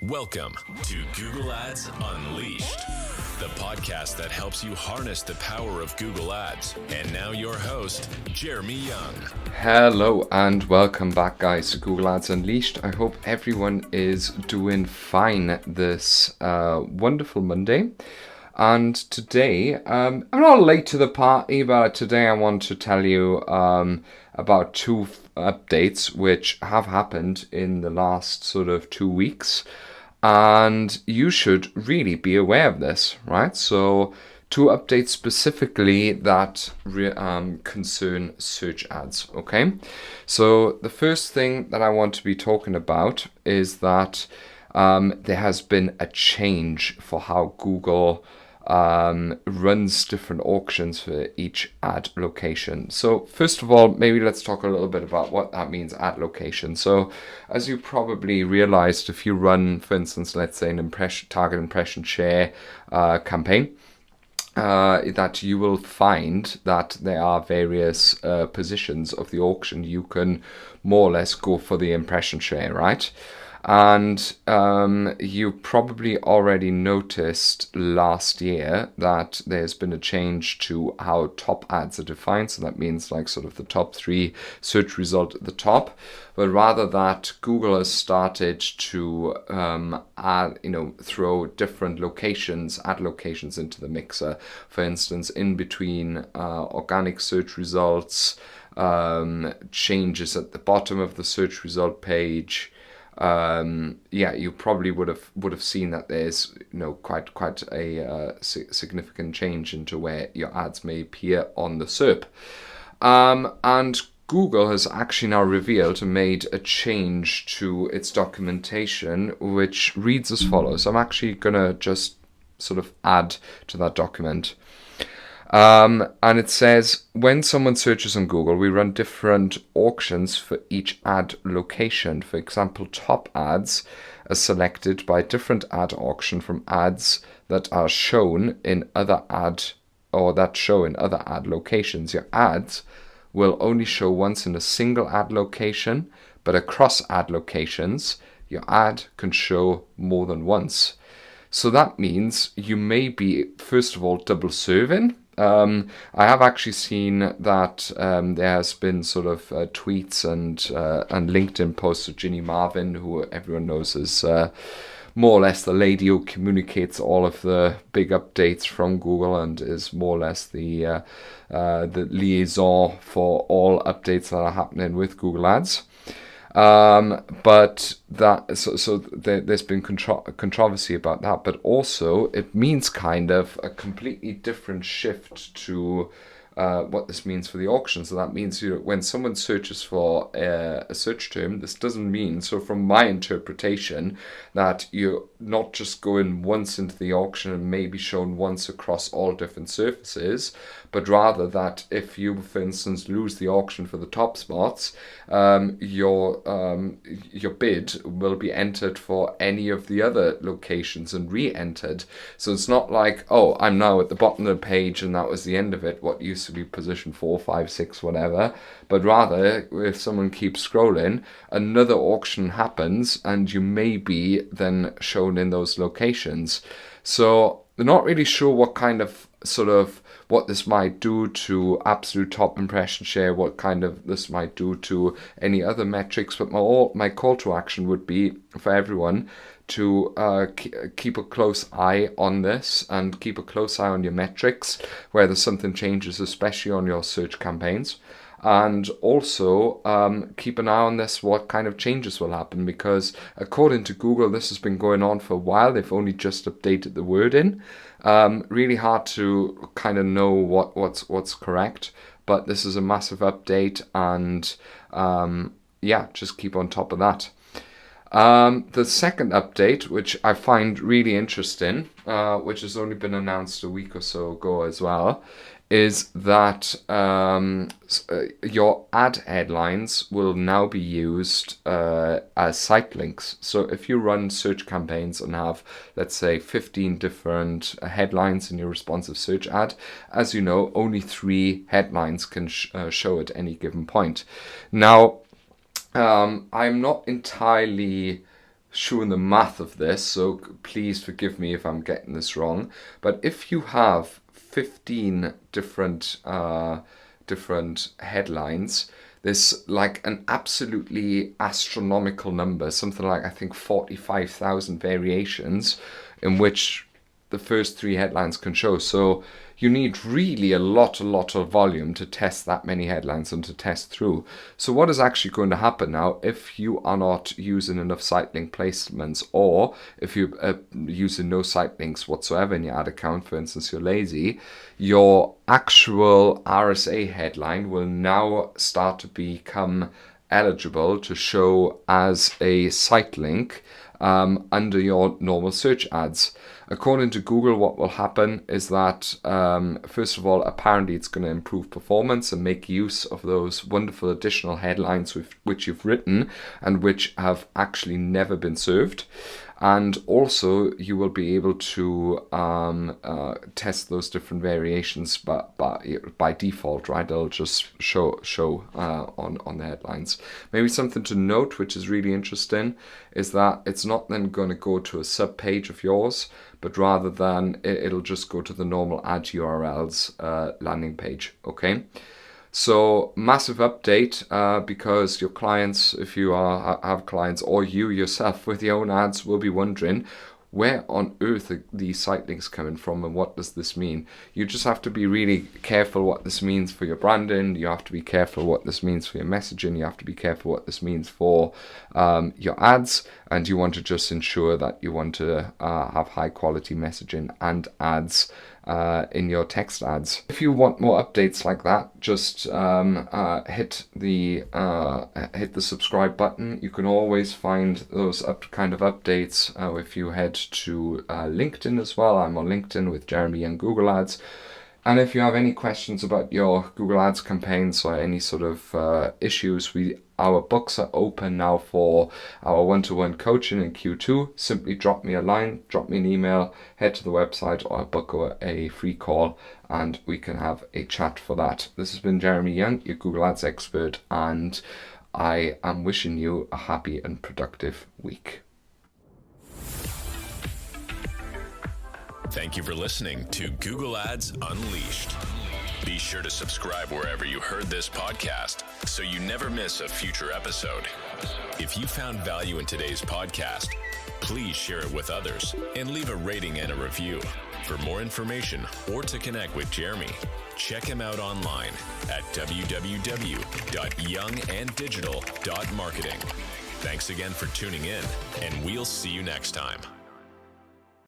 Welcome to Google Ads Unleashed, the podcast that helps you harness the power of Google Ads. And now your host, Jeremy Young. Hello and welcome back, guys, to Google Ads Unleashed. I hope everyone is doing fine this wonderful Monday. And today, I'm not late to the party, but today I want to tell you about two updates which have happened in the last sort of 2 weeks. And you should really be aware of this, right? So, two updates specifically that concern search ads, okay? So, the first thing that I want to be talking about is that there has been a change for how Google runs different auctions for each ad location. So first of all, maybe let's talk a little bit about what that means, ad location. So as you probably realized, if you run, for instance, let's say an target impression share campaign, that you will find that there are various positions of the auction. You can more or less go for the impression share, right? And you probably already noticed last year that there's been a change to how top ads are defined. So that means like sort of the top 3 search result at the top. But rather that Google has started to throw different locations, ad locations into the mixer. For instance, in between organic search results, changes at the bottom of the search result page. You probably would have seen that there's quite a significant change into where your ads may appear on the SERP, and Google has actually now revealed and made a change to its documentation, which reads as follows. I'm actually gonna just sort of add to that document. And it says, when someone searches on Google, we run different auctions for each ad location. For example, top ads are selected by a different ad auction from ads that are shown in other ad locations. Your ads will only show once in a single ad location, but across ad locations, your ad can show more than once. So that means you may be, first of all, double serving. I have actually seen that there has been sort of tweets and LinkedIn posts of Ginny Marvin, who everyone knows is more or less the lady who communicates all of the big updates from Google and is more or less the liaison for all updates that are happening with Google Ads. But there's been controversy about that, but also it means kind of a completely different shift to what this means for the auction. So that means when someone searches for a search term, this doesn't mean, so from my interpretation, that you're not just going once into the auction and maybe shown once across all different surfaces, but rather that if you, for instance, lose the auction for the top spots, your bid will be entered for any of the other locations and re-entered. So it's not like, oh, I'm now at the bottom of the page and that was the end of it, what used to be position 4, 5, 6, whatever. But rather, if someone keeps scrolling, another auction happens and you may be then shown in those locations. So they're not really sure what kind of what this might do to absolute top impression share, what kind of this might do to any other metrics, but my call to action would be for everyone to keep a close eye on this and keep a close eye on your metrics, whether something changes, especially on your search campaigns. And also keep an eye on this, what kind of changes will happen, because according to Google, this has been going on for a while. They've only just updated the wording. Really hard to kind of know what's correct, but this is a massive update, and just keep on top of that. The second update, which I find really interesting, which has only been announced a week or so ago as well, is that your ad headlines will now be used as site links. So if you run search campaigns and have, let's say, 15 different headlines in your responsive search ad, as you know, only 3 headlines can show at any given point. Now, I'm not entirely sure the math of this, so please forgive me if I'm getting this wrong. But if you have 15 different headlines, there's like an absolutely astronomical number, something like I think 45,000 variations in which the first 3 headlines can show. So you need really a lot of volume to test that many headlines and to test through. So what is actually going to happen now if you are not using enough site link placements, or if you're using no site links whatsoever in your ad account, for instance, you're lazy, your actual RSA headline will now start to become eligible to show as a site link under your normal search ads. According to Google, what will happen is that, first of all, apparently it's going to improve performance and make use of those wonderful additional headlines which you've written and which have actually never been served. And also, you will be able to test those different variations by default, right? It'll just show on the headlines. Maybe something to note, which is really interesting, is that it's not then going to go to a sub page of yours, but rather than it'll just go to the normal ad URLs landing page. Okay. So massive update because your clients, if you have clients, or you yourself with your own ads, will be wondering, where on earth are these site links coming from and what does this mean? You just have to be really careful what this means for your branding. You have to be careful what this means for your messaging. You have to be careful what this means for your ads. And you want to just ensure that you want to have high quality messaging and ads in your text ads. If you want more updates like that, just hit the subscribe button. You can always find those kind of updates if you head to LinkedIn as well. I'm on LinkedIn with Jeremy Young Google Ads. And if you have any questions about your Google Ads campaigns or any sort of issues, our books are open now for our one-to-one coaching in Q2. Simply drop me a line, drop me an email, head to the website, or book a free call and we can have a chat for that. This has been Jeremy Young, your Google Ads expert, and I am wishing you a happy and productive week. Thank you for listening to Google Ads Unleashed. Be sure to subscribe wherever you heard this podcast so you never miss a future episode. If you found value in today's podcast, please share it with others and leave a rating and a review. For more information or to connect with Jeremy, check him out online at www.younganddigital.marketing. Thanks again for tuning in, and we'll see you next time.